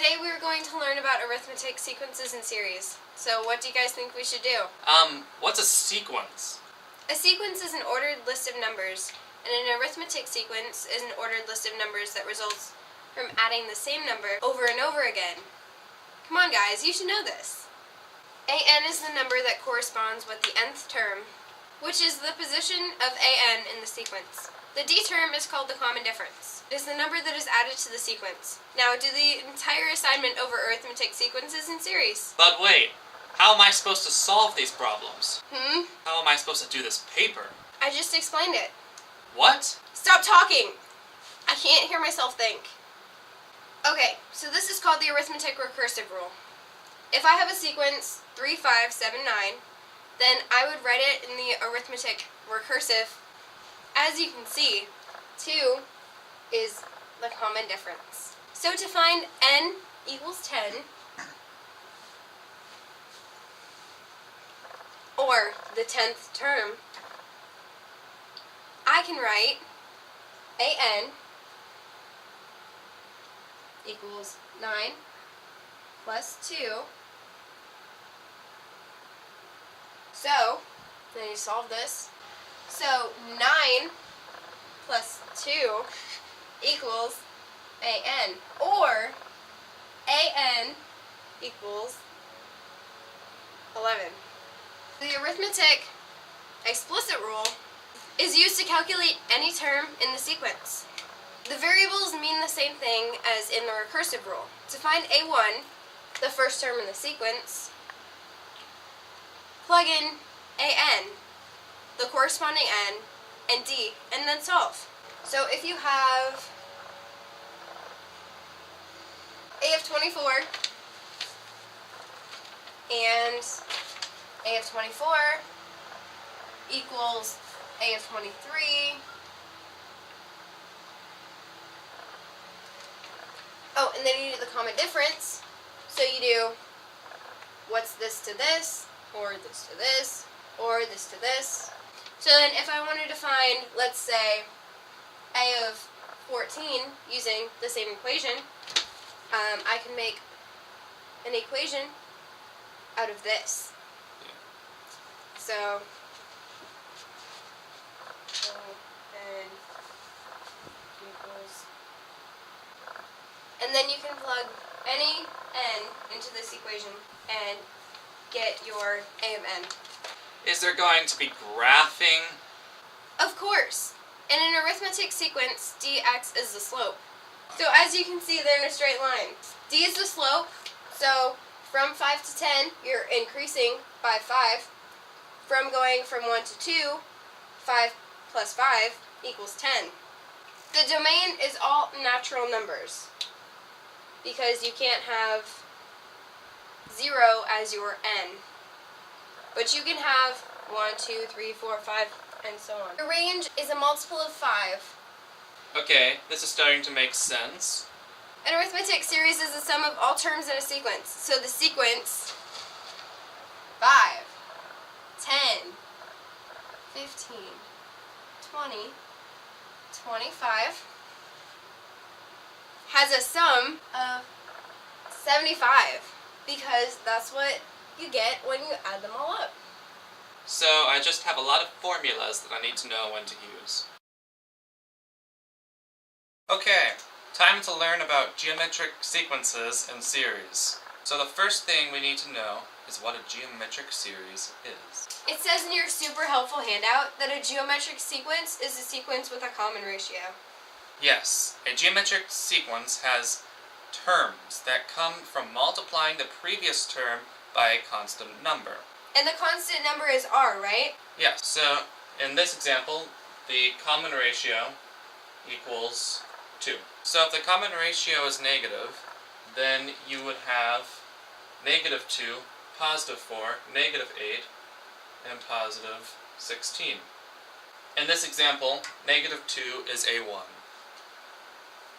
Today we are going to learn about arithmetic sequences and series. So what do you guys think we should do? What's a sequence? A sequence is an ordered list of numbers, and an arithmetic sequence is an ordered list of numbers that results from adding the same number over and over again. Come on guys, you should know this. An is the number that corresponds with the nth term, which is the position of an in the sequence. The d term is called the common difference. It is the number that is added to the sequence. Now do the entire assignment over arithmetic sequences and series. But wait, how am I supposed to solve these problems? How am I supposed to do this paper? I just explained it. What? Stop talking! I can't hear myself think. Okay, so this is called the arithmetic recursive rule. If I have a sequence 3, 5, 7, 9, then I would write it in the arithmetic recursive. As you can see, 2 is the common difference. So to find n equals 10, or the 10th term, I can write an equals 9 plus 2. So, then you solve this. So 9 plus 2 equals an, or an equals 11. The arithmetic explicit rule is used to calculate any term in the sequence. The variables mean the same thing as in the recursive rule. To find a1, the first term in the sequence, plug in an, the corresponding n, and d, and then solve. So if you have a of 24 and a of 24 equals a of 23. Oh, and then you do the common difference. So you do what's this to this, or this to this, or this to this. So then if I wanted to find, let's say, a of 14 using the same equation, I can make an equation out of this. So n equals, and then you can plug any n into this equation and get your a of n. Is there going to be graphing? Of course. In an arithmetic sequence, dx is the slope. So as you can see, they're in a straight line. D is the slope, so from 5 to 10, you're increasing by 5. From going from 1 to 2, 5 plus 5 equals 10. The domain is all natural numbers, because you can't have 0 as your n. But you can have 1, 2, 3, 4, 5, and so on. The range is a multiple of 5. Okay, this is starting to make sense. An arithmetic series is the sum of all terms in a sequence. So the sequence 5, 10, 15, 20, 25 has a sum of 75, because that's what you get when you add them all up. So I just have a lot of formulas that I need to know when to use. Okay, time to learn about geometric sequences and series. So the first thing we need to know is what a geometric series is. It says in your super helpful handout that a geometric sequence is a sequence with a common ratio. Yes, a geometric sequence has terms that come from multiplying the previous term by a constant number. And the constant number is r, right? Yes, so in this example, the common ratio equals 2. So if the common ratio is negative, then you would have negative 2, positive 4, negative 8, and positive 16. In this example, negative 2 is a1.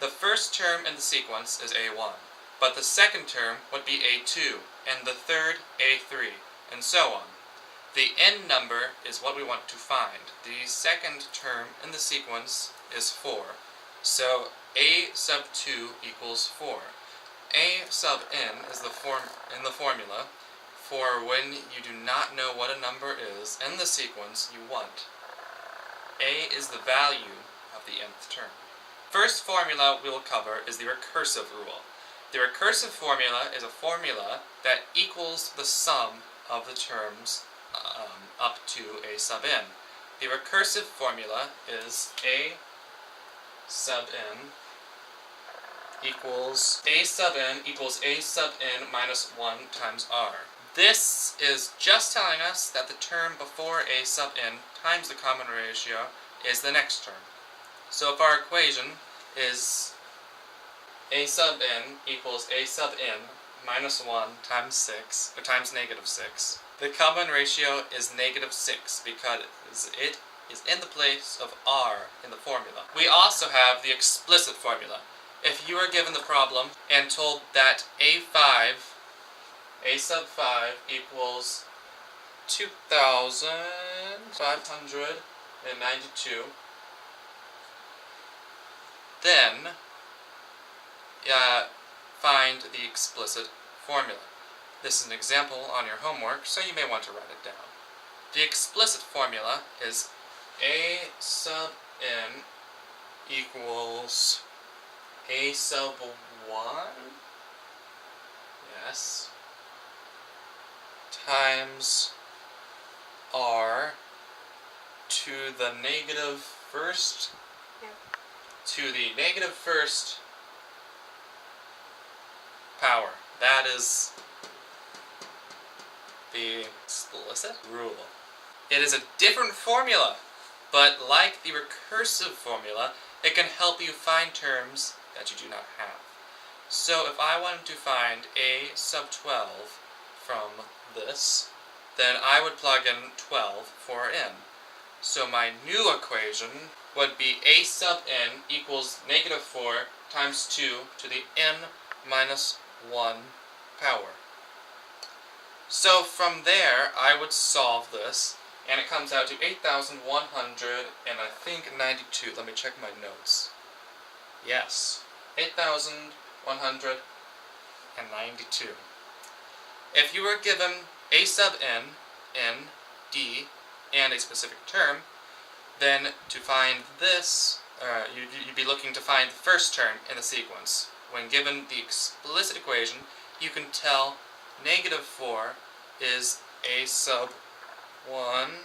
The first term in the sequence is a1, but the second term would be a2, and the third a3, and so on. The n number is what we want to find. The second term in the sequence is 4, so a sub 2 equals 4. A sub n is the formula for when you do not know what a number is in the sequence you want. A is the value of the nth term. First formula we will cover is the recursive rule. The recursive formula is a formula that equals the sum of the terms up to a sub n. The recursive formula is a sub n equals a sub n minus 1 times r. This is just telling us that the term before a sub n times the common ratio is the next term. So if our equation is a sub n equals a sub n minus 1 times 6, or times negative 6, the common ratio is negative 6 because it is in the place of r in the formula. We also have the explicit formula. If you are given the problem and told that a sub 5 equals 2,592, then find the explicit formula. This is an example on your homework, so you may want to write it down. The explicit formula is a sub n equals a sub 1, yes, times r to the negative first, power. That is the explicit rule. It is a different formula, but like the recursive formula, it can help you find terms that you do not have. So if I wanted to find a sub 12 from this, then I would plug in 12 for n. So my new equation would be a sub n equals negative 4 times 2 to the n minus 1 power. So from there, I would solve this, and it comes out to 8,100 and I think 92. Let me check my notes. Yes, 8,192. If you were given a sub n, d, and a specific term, then to find this, you'd be looking to find the first term in the sequence. When given the explicit equation, you can tell negative 4 is a sub 1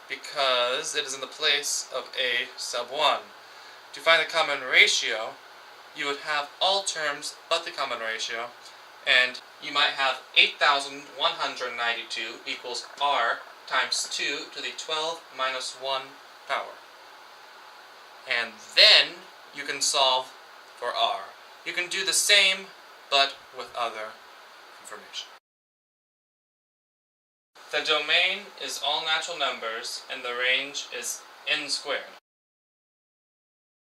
because it is in the place of a sub 1. To find the common ratio, you would have all terms but the common ratio, and you might have 8,192 equals r times 2 to the 12 minus 1 power. And then you can solve for r. You can do the same, but with other information. The domain is all natural numbers, and the range is n squared.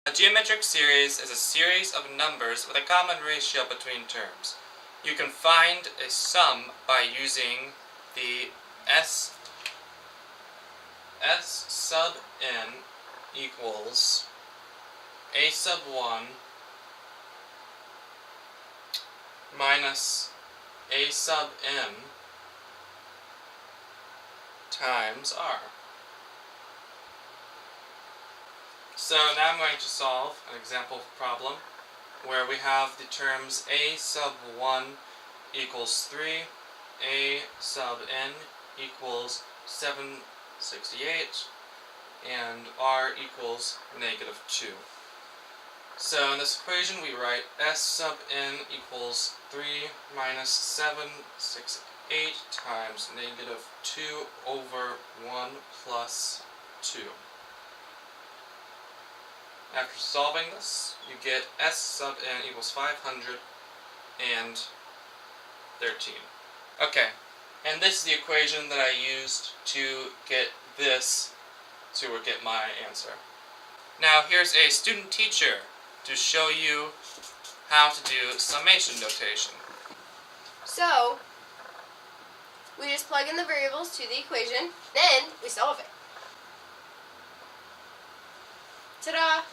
A geometric series is a series of numbers with a common ratio between terms. You can find a sum by using the s sub n equals a sub 1 minus a sub n times r. So now I'm going to solve an example problem where we have the terms a sub 1 equals 3, a sub n equals 768, and r equals negative 2. So in this equation we write s sub n equals 3 minus 768 times negative 2 over 1 plus 2. After solving this, you get s sub n equals 513. Okay, and this is the equation that I used to get this to get my answer. Now here's a student teacher to show you how to do summation notation. So, we just plug in the variables to the equation, then we solve it. Ta-da!